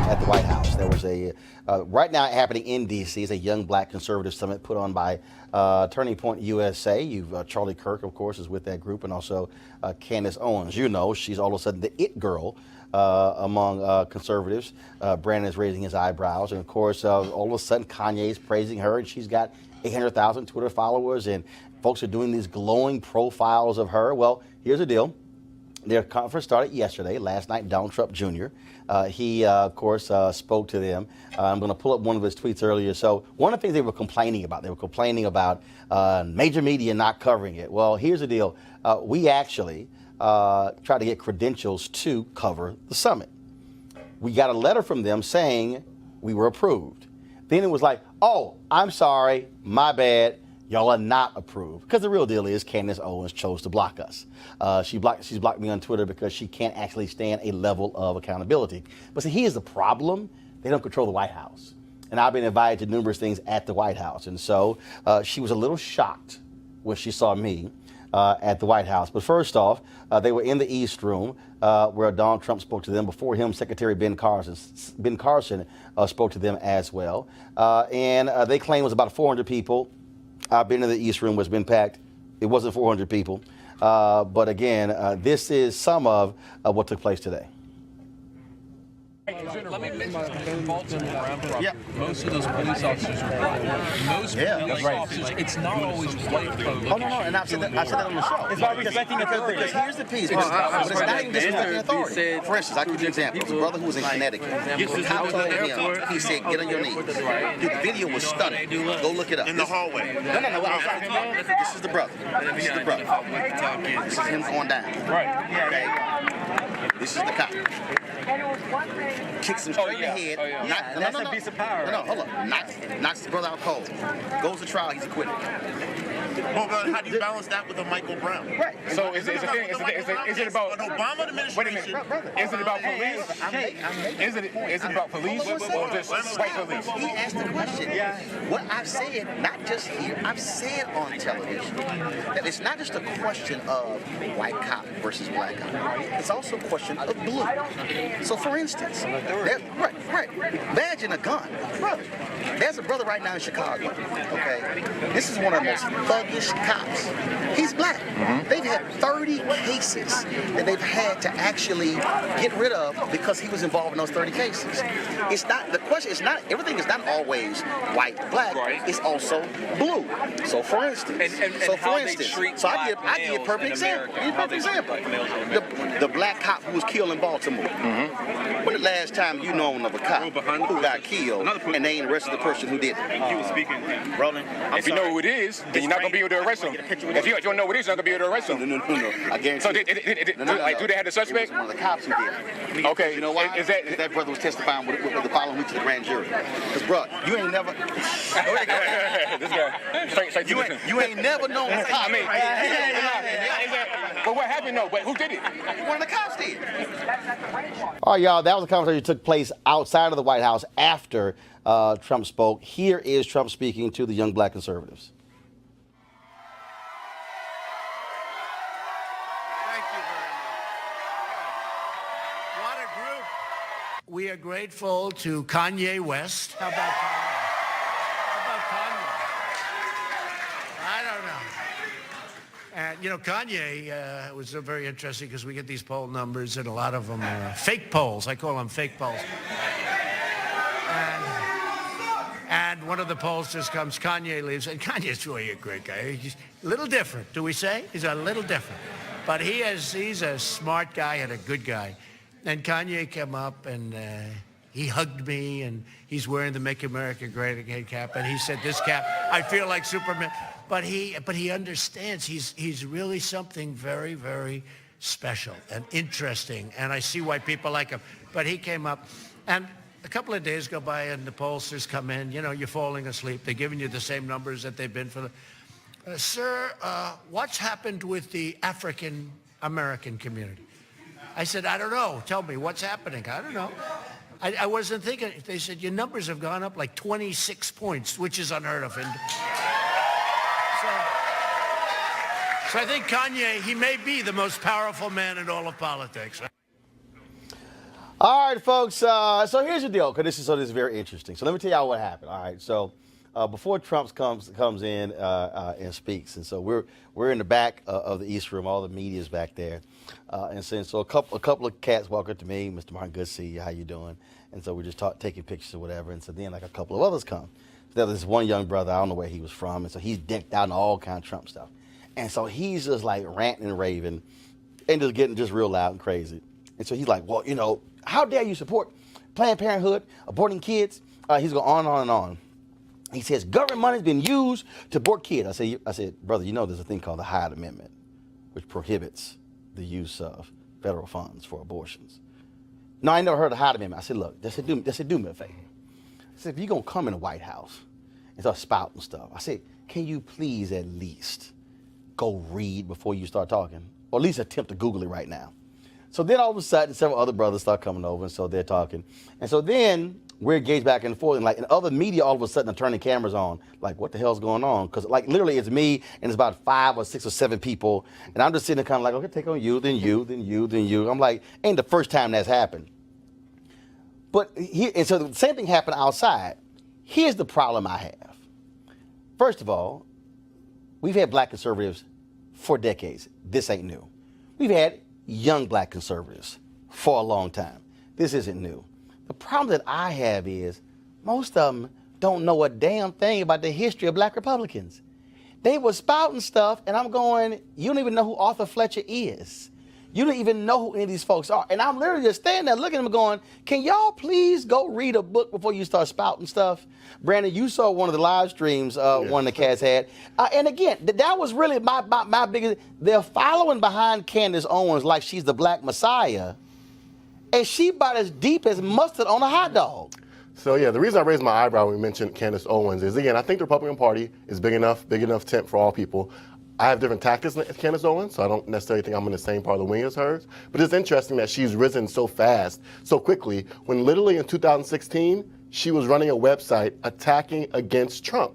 at the White House. There was a, right now happening in D.C. is a young black conservative summit put on by Turning Point USA. Charlie Kirk, of course, is with that group, and also Candace Owens. You know, she's all of a sudden the it girl among conservatives. Brandon is raising his eyebrows, and of course, all of a sudden Kanye is praising her, and she's got 800,000 Twitter followers, and folks are doing these glowing profiles of her. Well, here's the deal. Their conference started yesterday. Last night, Donald Trump Jr. He, of course, spoke to them. I'm going to pull up one of his tweets earlier. So one of the things they were complaining about, major media not covering it. Well, here's the deal. We actually tried to get credentials to cover the summit. We got a letter from them saying we were approved. Then it was like, oh, I'm sorry, my bad. Y'all are not approved. Because the real deal is Candace Owens chose to block us. She's blocked me on Twitter because she can't actually stand a level of accountability. But see, here's the problem. They don't control the White House. And I've been invited to numerous things at the White House. And so she was a little shocked when she saw me at the White House. But first off, they were in the East Room where Donald Trump spoke to them. Before him, Secretary Ben Carson spoke to them as well. And they claim it was about 400 people. I've been in the East Room, it's been packed. It wasn't 400 people. But again, this is some of what took place today. Let me mention something. Baltimore. Yeah. Most of those police officers are black. Most police officers, it's not always white folks. Oh, no, and I've said that on the show. It's about respecting authority. Because here's the piece. But it's not even disrespecting authority. For instance, I'll give you an example. There's a brother who was in Connecticut. The cop told him, he said, get on your knees. Dude, the video was stunning. Go look it up. In the hallway. No. This is the brother. This is the brother. This is him going down. Right. Okay. This is the cop. Kicks him straight in the head. That's an abuse of power. No, hold on. Knocks the brother out cold. Goes to trial. He's acquitted. Well, how do you balance that with a Michael Brown? Right. So is it about an Obama administration? Wait a minute. Is it about police? Is it about police or just white police? He asked the question. Yeah. What I've said, not just here, I've said on television, that it's not just a question of white cop versus black cop. It's also a question of blue. So, for instance, right. Imagine a gun, brother. There's a brother right now in Chicago. Okay, this is one of the most thuggish cops. He's black. They've had 30 cases that they've had to actually get rid of because he was involved in those 30 cases. It's not the question. It's not everything is not always white, black. Right. It's also blue. So, for instance, I give a perfect example. The black cop who was killed in Baltimore. When the last time you known of a cop who got killed and they ain't arrested the person who did it? He was speaking. Roland, If you know who it is, then you're not going to be able to arrest him. If you don't know who it is, you're not going to be able to arrest him. No. I guarantee. So do they have the suspect? It was one of the cops who did it. Okay. You know why? Is that brother was testifying with the following week to the grand jury. Because, bro, you ain't never. this guy? Straight You ain't never known. I mean, but what happened? No, but who did it? One of the cops did. All right, y'all. That was a conversation that took place outside of the White House after Trump spoke. Here is Trump speaking to the young black conservatives. Thank you very much. What a group. We are grateful to Kanye West. How about Kanye? I don't know. And, you know, Kanye was very interesting because we get these poll numbers and a lot of them are fake polls. I call them fake polls. And one of the pollsters comes, Kanye leaves, and Kanye's really a great guy. He's a little different, do we say? He's a little different. But he's a smart guy and a good guy. And Kanye came up and he hugged me, and he's wearing the Make America Great Again cap, and he said, this cap, I feel like Superman. But he understands he's really something very, very special and interesting, and I see why people like him. But he came up, and a couple of days go by, and the pollsters come in. You know, you're falling asleep. They're giving you the same numbers that they've been for the... Sir, what's happened with the African-American community? I said, I don't know. Tell me, what's happening? I don't know. I wasn't thinking. They said, your numbers have gone up like 26 points, which is unheard of. And so I think Kanye, he may be the most powerful man in all of politics. All right, folks. So here's the deal, because this is very interesting. So let me tell y'all what happened. All right. So before Trump comes in and speaks, and so we're in the back of the East Room. All the media's back there, and so a couple of cats walk up to me, Mr. Martin, good to see you. How you doing? And so we're just taking pictures or whatever. And so then like a couple of others come. So there's this one young brother. I don't know where he was from, and so he's decked out in all kind of Trump stuff. And so he's just like ranting and raving, and just getting just real loud and crazy. And so he's like, well, you know, how dare you support Planned Parenthood, aborting kids? He's going on and on and on. He says, government money has been used to abort kids. I said, brother, you know there's a thing called the Hyde Amendment, which prohibits the use of federal funds for abortions. No, I never heard of the Hyde Amendment. I said, look, they said, do me a favor. I said, if you're going to come in the White House and start spouting stuff, I said, can you please at least go read before you start talking? Or at least attempt to Google it right now. So then all of a sudden, several other brothers start coming over, and so they're talking. And so then we're engaged back and forth, and like in other media, all of a sudden are turning cameras on. Like, what the hell's going on? Because like literally it's me, and it's about 5 or 6 or 7 people, and I'm just sitting there kind of like, okay, take on you, then you, then you, then you. I'm like, ain't the first time that's happened. But and so the same thing happened outside. Here's the problem I have. First of all, we've had black conservatives for decades. This ain't new. We've had young black conservatives for a long time. This isn't new. The problem that I have is most of them don't know a damn thing about the history of black Republicans. They were spouting stuff, and I'm going, you don't even know who Arthur Fletcher is. You don't even know who any of these folks are. And I'm literally just standing there looking at them going, can y'all please go read a book before you start spouting stuff? Brandon, you saw one of the live streams one of the cats had. And again, that was really my biggest, they're following behind Candace Owens like she's the black messiah. And she about as deep as mustard on a hot dog. So yeah, the reason I raised my eyebrow when we mentioned Candace Owens is, again, I think the Republican Party is big enough tent for all people. I have different tactics than Candace Owens, so I don't necessarily think I'm in the same part of the wing as hers. But it's interesting that she's risen so fast, so quickly, when literally in 2016, she was running a website attacking against Trump.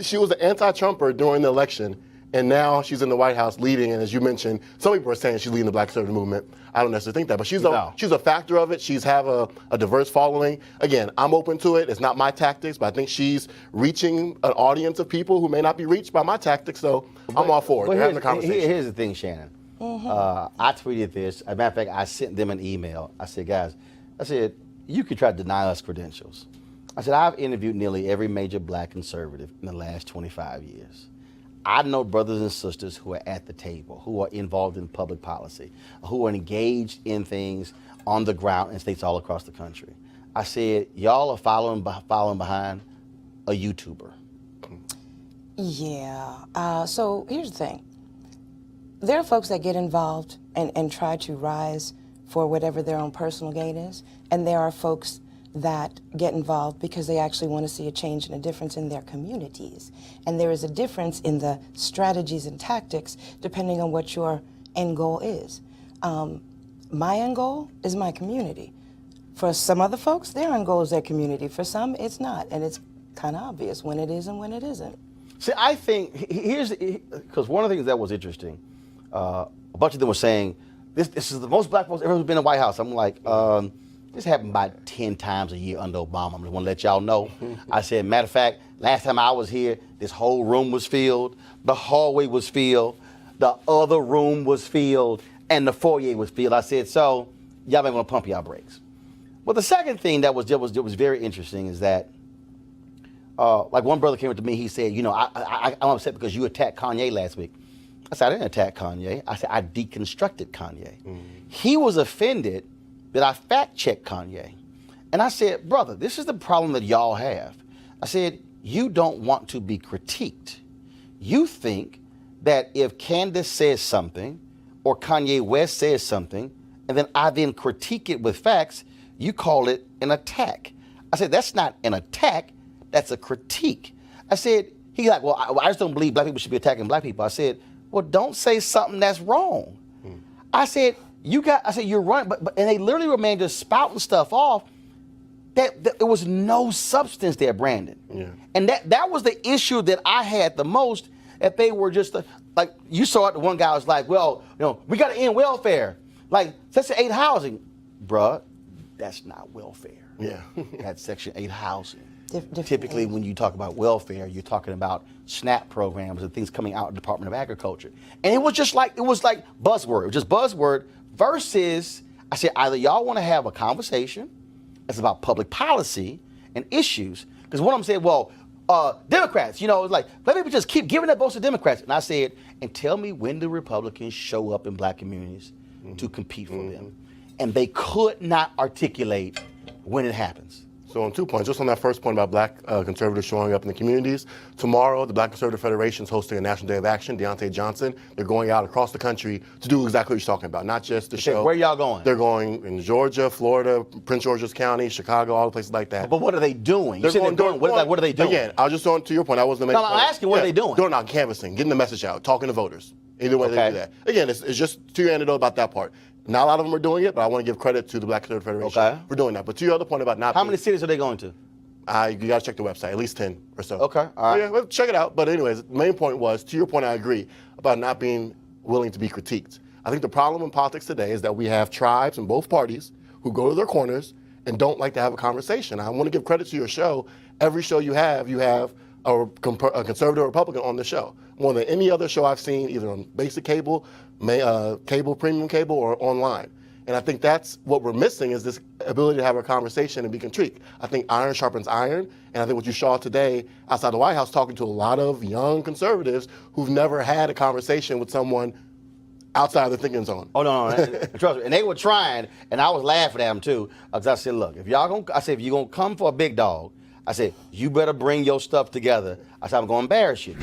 She was an anti-Trumper during the election, and now she's in the White House leading, and as you mentioned, some people are saying she's leading the black conservative movement. I don't necessarily think that, but she's a factor of it. She's have a diverse following. Again, I'm open to it. It's not my tactics, but I think she's reaching an audience of people who may not be reached by my tactics, so I'm all for it. They're having a conversation. Here's the thing, Shannon. I tweeted this. As a matter of fact, I sent them an email. I said, guys, you could try to deny us credentials. I said, I've interviewed nearly every major black conservative in the last 25 years. I know brothers and sisters who are at the table, who are involved in public policy, who are engaged in things on the ground in states all across the country. I said, y'all are following behind a YouTuber. Yeah. So here's the thing. There are folks that get involved and try to rise for whatever their own personal gain is, and there are folks that get involved because they actually want to see a change and a difference in their communities. And there is a difference in the strategies and tactics depending on what your end goal is. My end goal is my community. For some other folks, their end goal is their community. For some, it's not. And it's kind of obvious when it is and when it isn't. See, I think, because one of the things that was interesting, a bunch of them were saying, this is the most black folks ever been in the White House. I'm like, this happened about 10 times a year under Obama. I just want to let y'all know. I said, matter of fact, last time I was here, this whole room was filled, the hallway was filled, the other room was filled, and the foyer was filled. I said, so y'all may want to pump y'all brakes. Well, the second thing that was very interesting is that, like one brother came up to me, he said, you know, I'm upset because you attacked Kanye last week. I said, I didn't attack Kanye. I said, I deconstructed Kanye. He was offended that I fact-checked Kanye. And I said, brother, this is the problem that y'all have. I said, you don't want to be critiqued. You think that if Candace says something or Kanye West says something, and then I then critique it with facts, you call it an attack. I said, that's not an attack, that's a critique. I said, he's like, well, I just don't believe black people should be attacking black people. I said, well, don't say something that's wrong. I said, you're running, and they literally remained just spouting stuff off that there was no substance there, Brandon. Yeah. And that was the issue that I had the most, that they were just, like, you saw it, the one guy was like, well, you know, we got to end welfare. Like, Section 8 housing. Bruh, that's not welfare. Yeah. That's Section 8 housing. Different Typically, age. when you talk about welfare, you're talking about SNAP programs and things coming out of the Department of Agriculture. And it was like buzzword. It was just buzzword versus, I said, either y'all want to have a conversation that's about public policy and issues. Because one of them said, well, Democrats, it's like, let me just keep giving that votes to Democrats. And I said, and tell me when the Republicans show up in black communities to compete for them. And they could not articulate when it happens. So on 2 points, just on that first point about black conservatives showing up in the communities, tomorrow the Black Conservative Federation is hosting a National Day of Action, Deontay Johnson. They're going out across the country to do exactly what you're talking about, not just the show. Where y'all going? They're going in Georgia, Florida, Prince George's County, Chicago, all the places like that. But what are they doing? You said they're doing, what are they doing? Again, I was just on to your point. I wasn't the main No, I'm point. asking, what are they doing? Going out, canvassing, getting the message out, talking to voters. Either way they do that. Again, it's just to your anecdote about that part. Not a lot of them are doing it, but I want to give credit to the Black Conservative Federation for doing that. But to your other point about not How many cities are they going to? You got to check the website, at least 10 or so. Okay, all right. Yeah, well, check it out. But anyways, the main point was, to your point, I agree about not being willing to be critiqued. I think the problem in politics today is that we have tribes in both parties who go to their corners and don't like to have a conversation. I want to give credit to your show. Every show you have a conservative or Republican on the show. More than any other show I've seen, either on basic cable, premium cable, or online. And I think that's what we're missing is this ability to have a conversation and be contrite. I think iron sharpens iron, and I think what you saw today outside the White House talking to a lot of young conservatives who've never had a conversation with someone outside of the thinking zone. Oh, no. Trust me. And they were trying, and I was laughing at them too, because I said, look, if you're going to come for a big dog, I said, you better bring your stuff together. I said, I'm going to embarrass you.